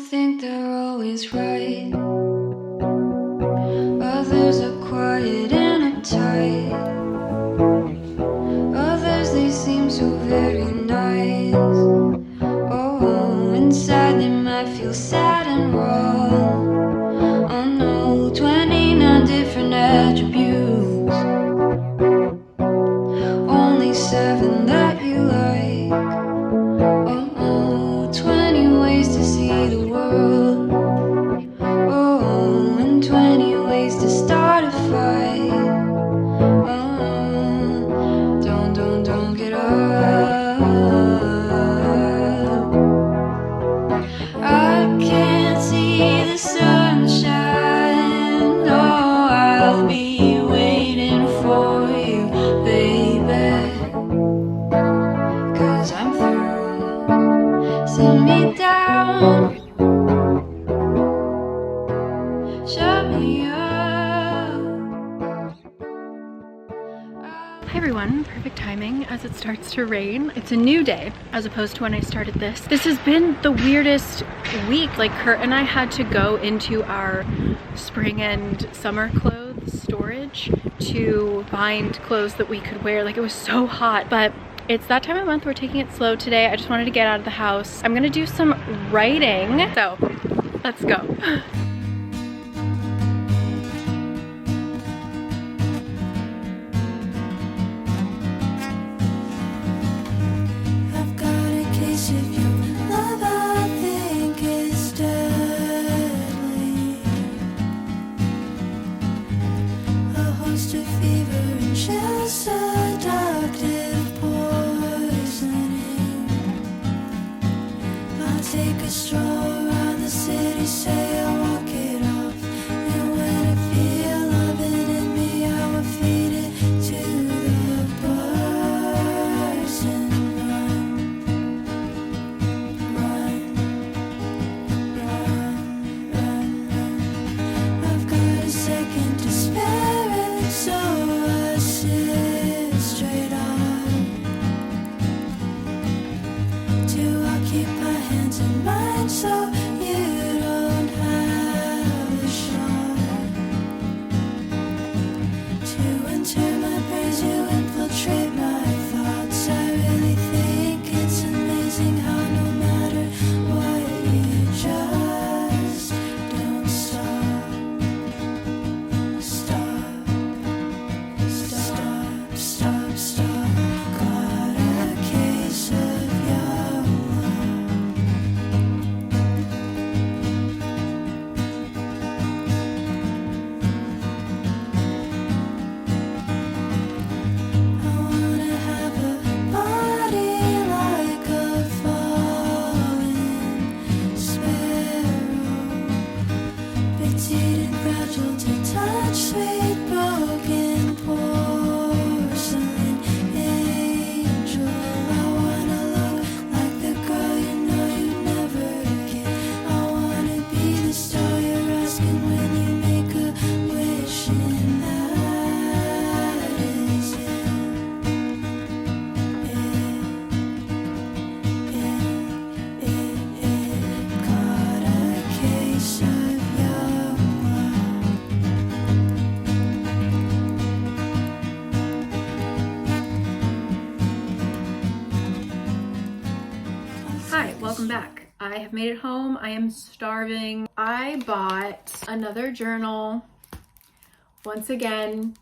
think they're always right. Others are quiet and uptight. Others, they seem so very nice. Oh, inside they might feel sad and wrong. Oh no, 29 different attributes. Only 7 that you like. Oh, 20 ways to see the world. Oh, and 20 ways to start a fight. Oh, don't get up. I can't see the sunshine. Oh, I'll be waiting for you, baby. 'Cause I'm through. Sit me down. Shut me up. Hi everyone, perfect timing as it starts to rain. It's a new day as opposed to when I started this. This has been the weirdest week. Like Kurt and I had to go into our spring and summer clothes storage to find clothes that we could wear. Like it was so hot, but it's that time of month. We're taking it slow today. I just wanted to get out of the house. I'm gonna do some writing, so let's go. Take a stroll around the city, say I'll walk it off. And when I feel love it in me, I will feed it to the birds and run, run, run, run, run. I've got a second to spare, and so I sit straight on. Do I keep my hands in mine so you don't have a shot to enter my brains? You infiltrate my thoughts. I really think it's amazing how no matter what you just don't stop, stop, stop, stop, stop. Got a case of young love. I wanna have a body like a falling sparrow, petite and fragile to touch, sweet broken porcelain angel. I wanna look like the girl you know you never get. I wanna be the star you're asking when you make a wish, and that is it. Got a case of young love. Hi, welcome back. I have made it home. I am starving. I bought another journal. Once again,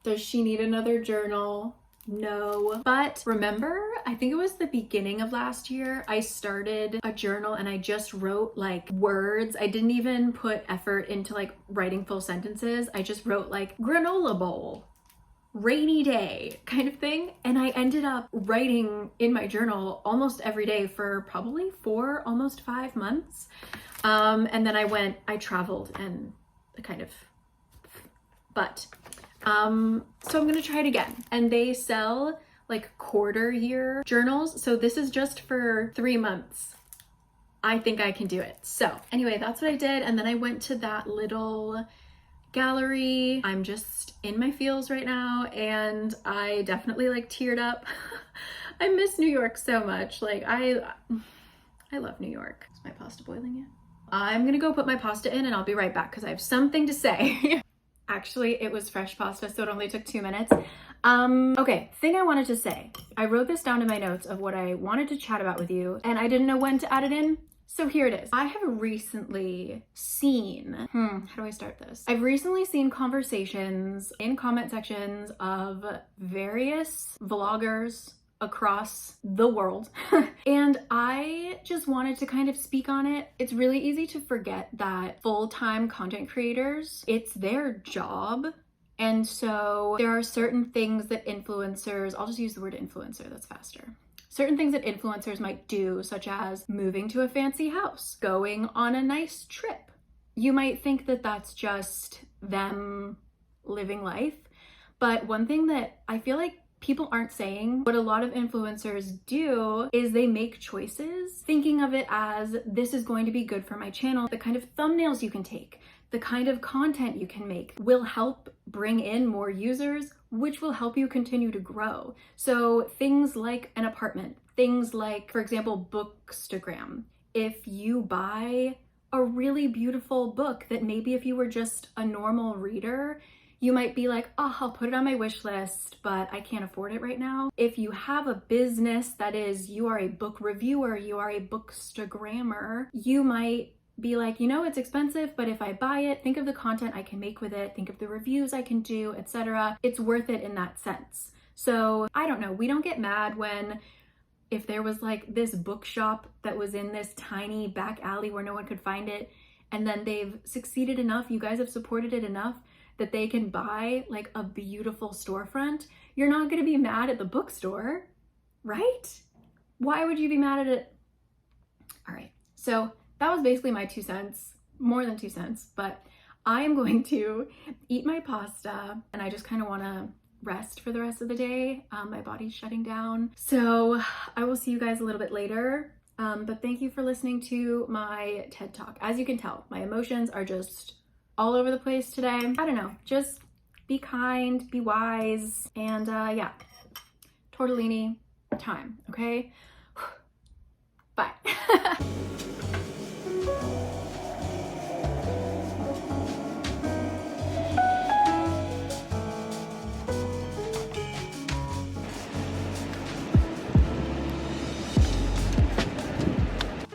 does she need another journal? No. But remember, I think it was the beginning of last year, I started a journal and I just wrote like words. I didn't even put effort into like writing full sentences. I just wrote like granola bowl, rainy day kind of thing. And I ended up writing in my journal almost every day for probably 4, almost 5 months. And then I traveled and kind of, but so I'm gonna try it again. And they sell like quarter year journals. So this is just for 3 months. I think I can do it. So anyway, that's what I did. And then I went to that little gallery. I'm just in my feels right now, and I definitely like teared up. I miss New York so much. Like I I love New York. Is my pasta boiling yet? I'm gonna go put my pasta in and I'll be right back because I have something to say. Actually, it was fresh pasta, so it only took 2 minutes. Okay, thing I wanted to say. I wrote this down in my notes of what I wanted to chat about with you, and I didn't know when to add it in. So here it is. I have recently seen, how do I start this? I've recently seen conversations in comment sections of various vloggers across the world. And I just wanted to kind of speak on it. It's really easy to forget that full-time content creators, it's their job. And so there are certain things that influencers, I'll just use the word influencer, that's faster. Certain things that influencers might do, such as moving to a fancy house, going on a nice trip. You might think that that's just them living life. But one thing that I feel like people aren't saying, what a lot of influencers do is they make choices thinking of it as this is going to be good for my channel. The kind of thumbnails you can take, the kind of content you can make will help bring in more users, which will help you continue to grow. So things like an apartment, things like, for example, Bookstagram. If you buy a really beautiful book that maybe if you were just a normal reader, you might be like, oh, I'll put it on my wish list, but I can't afford it right now. If you have a business that is, you are a book reviewer, you are a bookstagrammer, you might be like, you know, it's expensive, but if I buy it, think of the content I can make with it, think of the reviews I can do, etc. It's worth it in that sense. So I don't know, we don't get mad when, if there was like this bookshop that was in this tiny back alley where no one could find it, and then they've succeeded enough, you guys have supported it enough that they can buy like a beautiful storefront. You're not gonna be mad at the bookstore, right? Why would you be mad at it? All right, so that was basically my 2 cents, more than 2 cents, but I am going to eat my pasta and I just kind of want to rest for the rest of the day. My body's shutting down. So I will see you guys a little bit later. But thank you for listening to my TED Talk. As you can tell, my emotions are just all over the place today. I don't know, just be kind, be wise, and yeah, tortellini time, okay? Bye.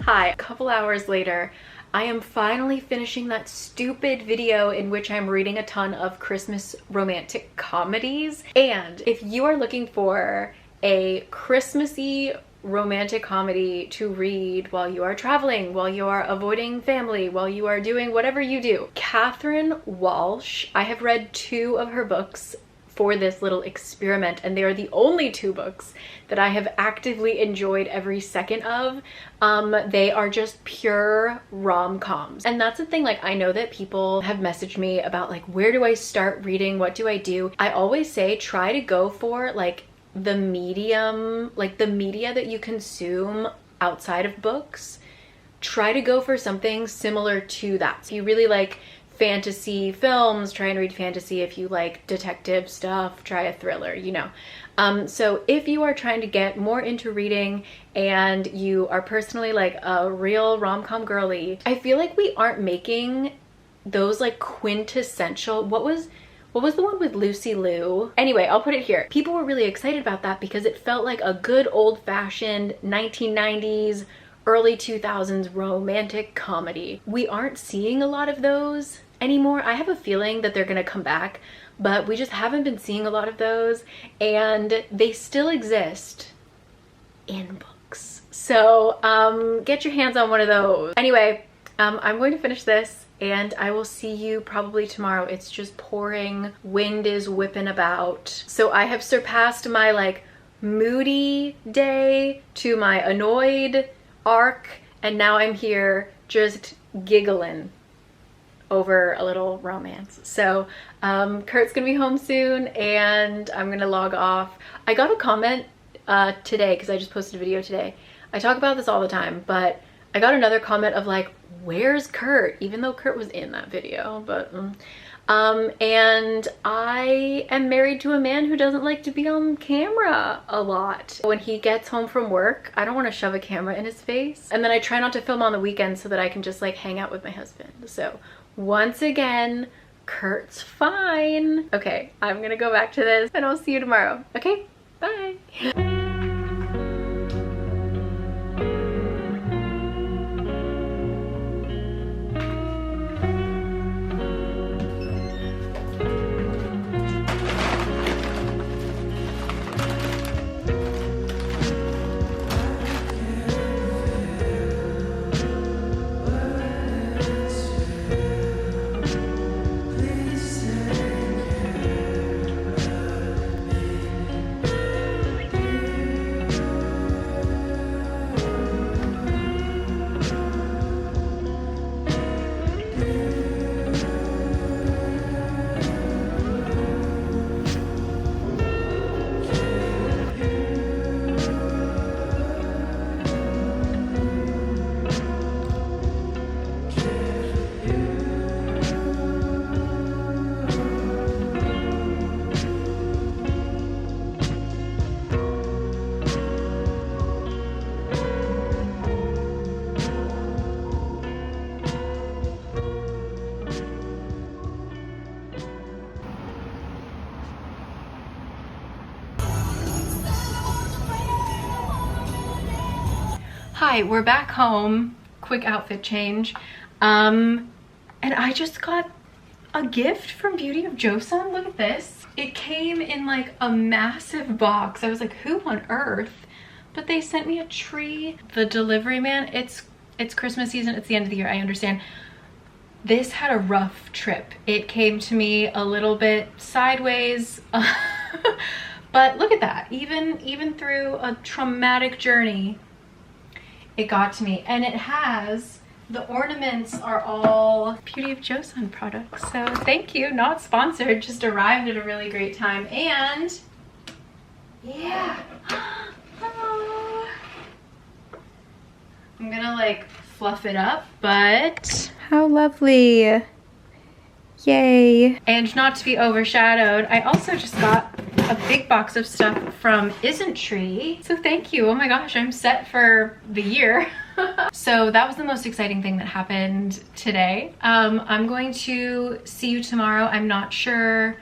Hi, a couple hours later, I am finally finishing that stupid video in which I'm reading a ton of Christmas romantic comedies. And if you are looking for a Christmassy romantic comedy to read while you are traveling, while you are avoiding family, while you are doing whatever you do, Catherine Walsh, I have read 2 of her books for this little experiment, and they are the only 2 books that I have actively enjoyed every second of. They are just pure rom-coms. And that's the thing, like, I know that people have messaged me about like, where do I start reading? What do I do? I always say try to go for like the medium, like the media that you consume outside of books. Try to go for something similar to that. So you really like fantasy films, try and read fantasy. If you like detective stuff, try a thriller, you know. So if you are trying to get more into reading and you are personally like a real rom-com girly, I feel like we aren't making those like quintessential, what was the one with Lucy Liu? Anyway, I'll put it here. People were really excited about that because it felt like a good old-fashioned 1990s, early 2000s romantic comedy. We aren't seeing a lot of those anymore. I have a feeling that they're gonna come back, but we just haven't been seeing a lot of those, and they still exist in books. So get your hands on one of those. Anyway, I'm going to finish this and I will see you probably tomorrow. It's just pouring, wind is whipping about. So I have surpassed my like moody day to my annoyed arc, and now I'm here just giggling over a little romance. So Kurt's gonna be home soon and I'm gonna log off. I got a comment today because I just posted a video today. I talk about this all the time, but I got another comment of like, where's Kurt? Even though Kurt was in that video, but And I am married to a man who doesn't like to be on camera a lot. When he gets home from work, I don't want to shove a camera in his face. And then I try not to film on the weekends so that I can just like hang out with my husband. So once again, Kurt's fine. Okay, I'm gonna go back to this and I'll see you tomorrow. Okay, bye. Hi, we're back home. Quick outfit change. And I just got a gift from Beauty of Joseon. Look at this. It came in like a massive box. I was like, who on earth? But they sent me a tree. The delivery man, it's Christmas season, it's the end of the year, I understand. This had a rough trip. It came to me a little bit sideways. But look at that. Even through a traumatic journey, it got to me. And it has, the ornaments are all Beauty of Joseon products. So thank you, not sponsored, just arrived at a really great time. And yeah. Oh. I'm gonna like fluff it up, but how lovely. Yay. And not to be overshadowed, I also just got a big box of stuff from Isn't Tree. So thank you. Oh my gosh, I'm set for the year. So that was the most exciting thing that happened today. I'm going to see you tomorrow. I'm not sure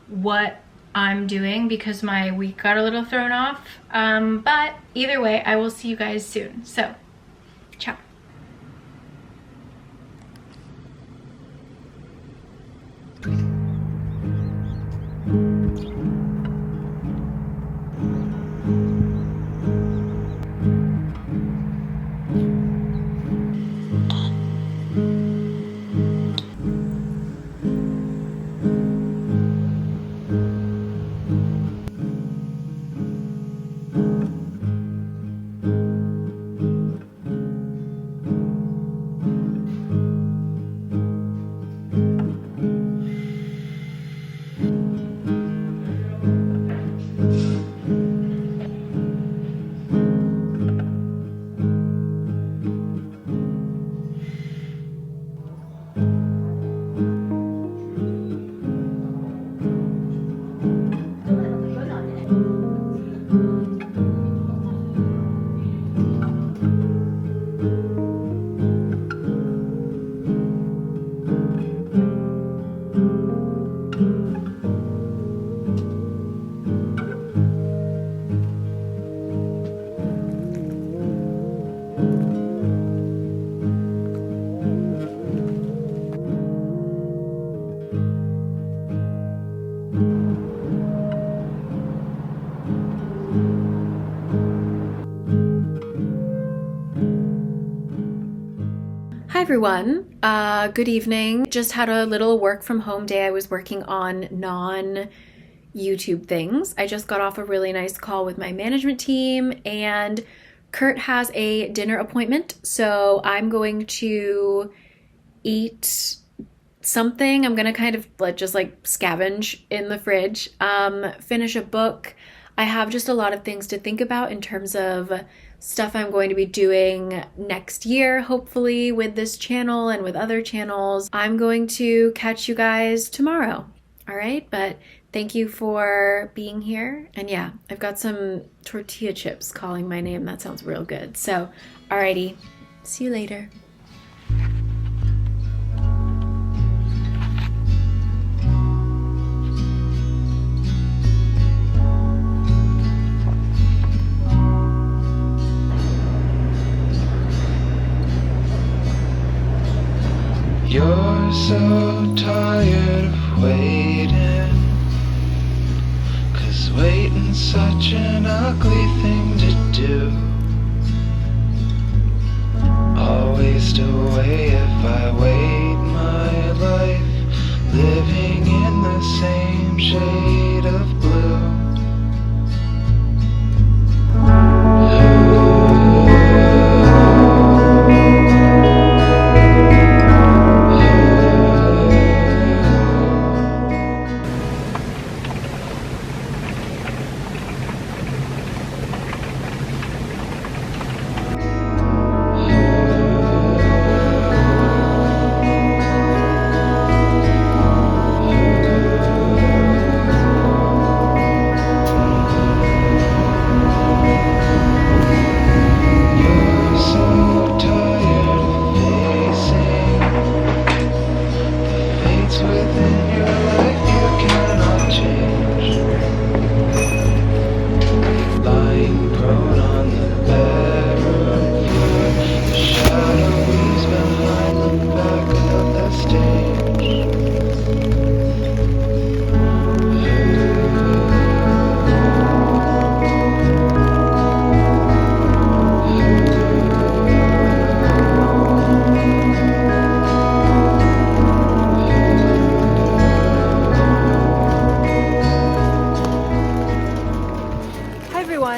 what I'm doing because my week got a little thrown off. But either way, I will see you guys soon. So, ciao. Hi everyone, good evening. Just had a little work from home day. I was working on non-YouTube things. I just got off a really nice call with my management team and Kurt has a dinner appointment. So I'm going to eat something. I'm gonna kind of just like scavenge in the fridge, finish a book. I have just a lot of things to think about in terms of stuff I'm going to be doing next year, hopefully, with this channel and with other channels. I'm going to catch you guys tomorrow. All right, but thank you for being here. And yeah, I've got some tortilla chips calling my name. That sounds real good. So, alrighty, see you later. You're so tired of waiting, 'cause waiting's such an ugly thing to do. I'll waste away if I wait my life, living in the same shade of blue.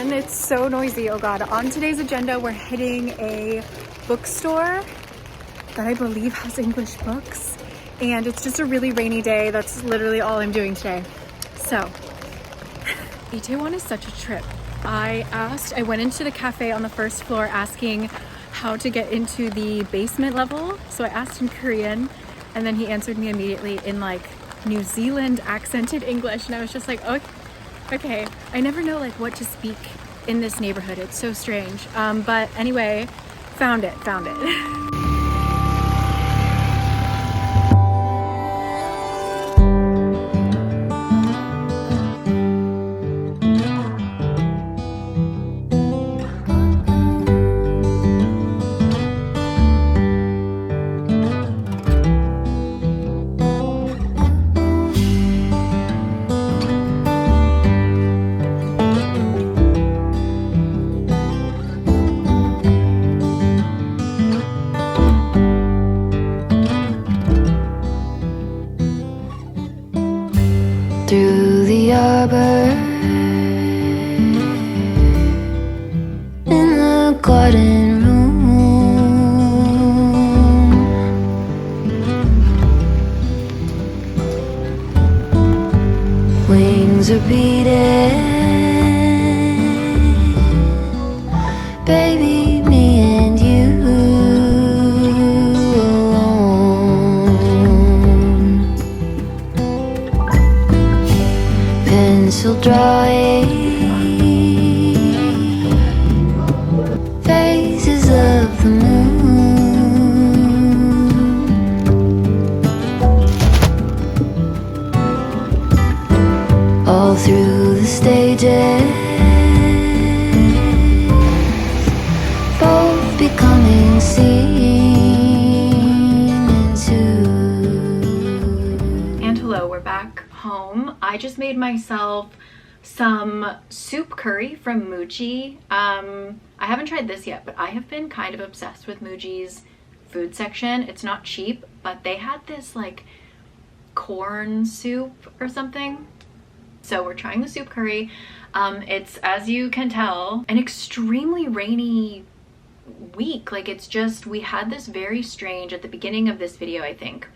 It's so noisy. Oh god. On today's agenda, we're hitting a bookstore that I believe has English books, and it's just a really rainy day. That's literally all I'm doing today. So Itaewon is such a trip. I went into the cafe on the first floor asking how to get into the basement level. So I asked in Korean, and then he answered me immediately in like New Zealand accented English, and I was just like, okay, I never know like what to speak in this neighborhood. It's so strange. But anyway, found it. Through the arbor, in the garden room, wings are beating, baby, me and you alone. Pencil drawing phases of the moon, all through the stages, both becoming seen into. And hello, we're back home. I just made myself some soup curry from Muji. I haven't tried this yet, but I have been kind of obsessed with Muji's food section. It's not cheap, but they had this like corn soup or something. So we're trying the soup curry. It's, as you can tell, an extremely rainy week. Like, it's just, we had this very strange at the beginning of this video, I think.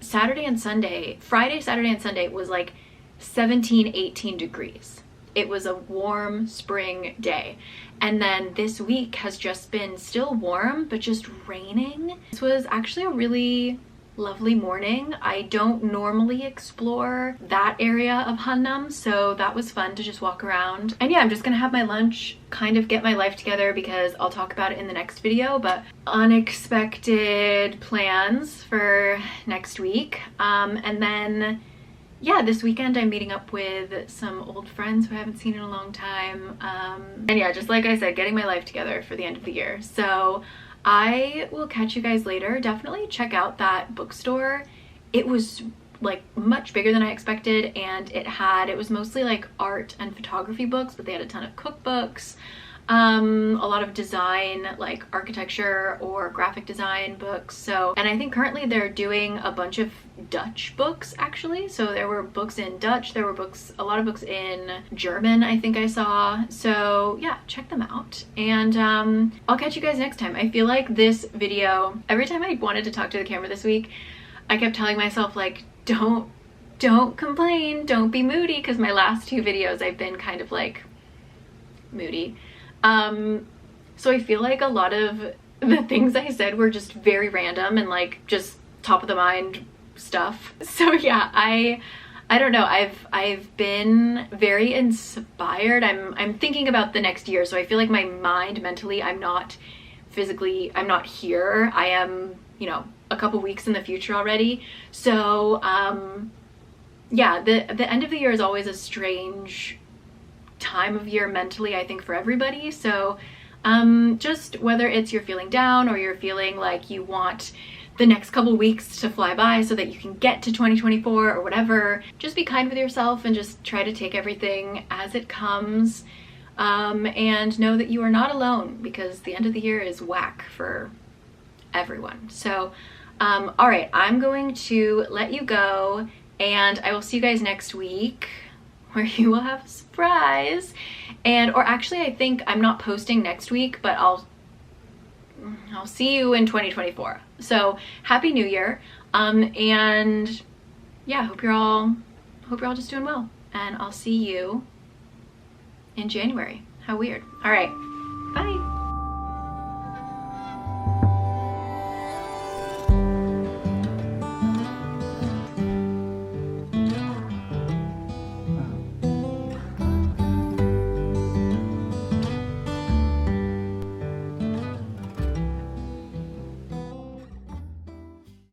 Saturday and Sunday, Friday, Saturday and Sunday was like 17, 18 degrees. it was a warm spring day. And then this week has just been still warm, but just raining. This was actually a really lovely morning. I don't normally explore that area of Hanam, so that was fun to just walk around. And yeah, I'm just gonna have my lunch, kind of get my life together, because I'll talk about it in the next video, but unexpected plans for next week. And then yeah, this weekend I'm meeting up with some old friends who I haven't seen in a long time. And yeah, just like I said, getting my life together for the end of the year. So I will catch you guys later. Definitely check out that bookstore. It was like much bigger than I expected, and it was mostly like art and photography books, but they had a ton of cookbooks, a lot of design, like architecture or graphic design books. So, and I think currently they're doing a bunch of Dutch books actually. So there were books in Dutch, there were a lot of books in German, I think I saw. So yeah, check them out. And I'll catch you guys next time. I feel like this video, every time I wanted to talk to the camera this week, I kept telling myself like, don't complain, don't be moody, because my last two videos I've been kind of like moody. So I feel like a lot of the things I said were just very random and like just top of the mind stuff. So yeah, I don't know, I've been very inspired. I'm thinking about the next year, so I feel like my mind mentally, I'm not here. I am, you know, a couple weeks in the future already. So yeah, the end of the year is always a strange time of year mentally, I think, for everybody. So just whether it's you're feeling down or you're feeling like you want the next couple weeks to fly by so that you can get to 2024 or whatever, just be kind with yourself and just try to take everything as it comes, and know that you are not alone, because the end of the year is whack for everyone. So all right, I'm going to let you go, and I will see you guys next week, where you will have a surprise. Or actually, I think I'm not posting next week, but I'll see you in 2024. So happy New Year. And yeah, hope you're all just doing well, and I'll see you in January. How weird. All right.